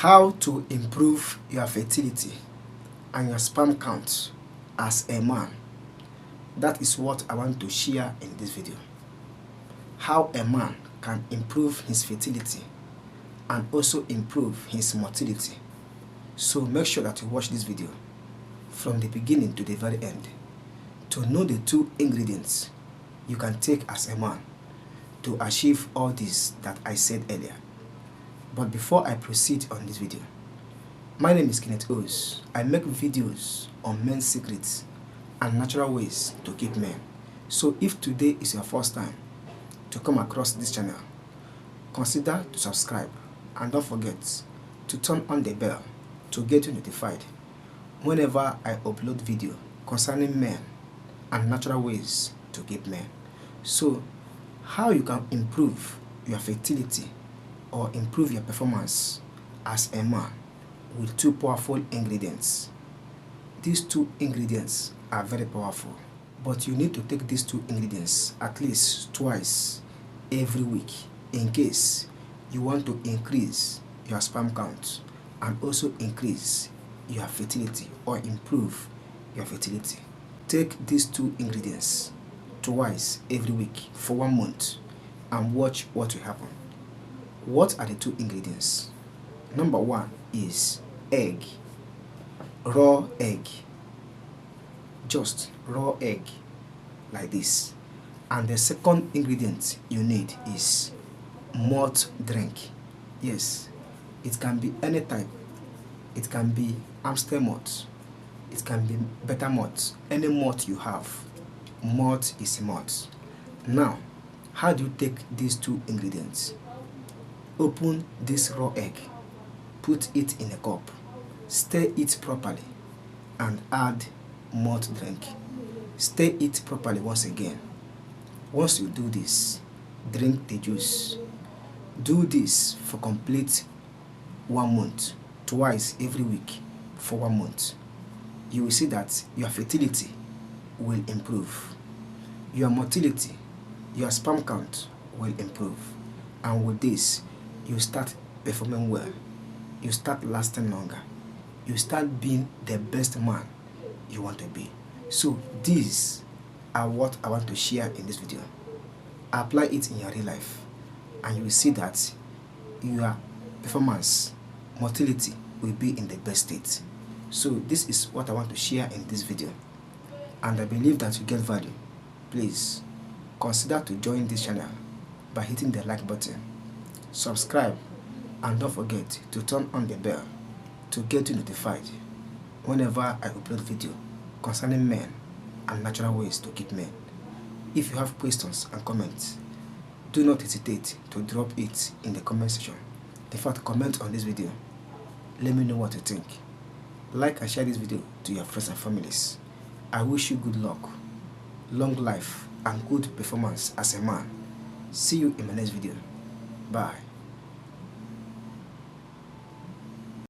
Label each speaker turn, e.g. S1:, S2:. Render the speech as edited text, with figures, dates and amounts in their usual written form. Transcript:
S1: How to improve your fertility and your sperm count as a man. That is what I want to share in this video. How a man can improve his fertility and also improve his motility. So make sure that you watch this video from the beginning to the very end to know the 2 ingredients you can take as a man to achieve all this that I said earlier. But before I proceed on this video, my name is Kenneth Os. I make videos on men's secrets and natural ways to keep men. So if today is your first time to come across this channel, consider to subscribe and don't forget to turn on the bell to get you notified whenever I upload video concerning men and natural ways to keep men. So how you can improve your fertility or improve your performance as a man with 2 powerful ingredients. These 2 ingredients are very powerful, but you need to take these 2 ingredients at least twice every week in case you want to increase your sperm count and also increase your fertility or improve your fertility. Take these 2 ingredients twice every week for 1 month and watch what will happen. What are the 2 ingredients? Number 1 is egg, raw egg, just raw egg like this. And the second ingredient you need is malt drink. Yes, it can be any type. It can be Amstel malt, it can be better malt, any malt you have. Malt is malt. Now, how do you take these 2 ingredients? Open this raw egg, put it in a cup, stir it properly and add malt drink. Stir it properly once again. Once you do this, drink the juice. Do this for complete 1 month, twice every week for 1 month. You will see that your fertility will improve. Your motility, your sperm count will improve. And with this, you start performing well. You start lasting longer. You start being the best man you want to be. So these are what I want to share in this video. Apply it in your real life and you will see that your performance, motility will be in the best state. So this is what I want to share in this video, and I believe that you get value. Please consider to join this channel by hitting the like button, subscribe, and don't forget to turn on the bell to get you notified whenever I upload video concerning men and natural ways to keep men. If you have questions and comments, do not hesitate to drop it in the comment section. In fact, comment on this video. Let me know what you think. Like and share this video to your friends and families. I wish you good luck, long life, and good performance as a man. See you in my next video. Bye.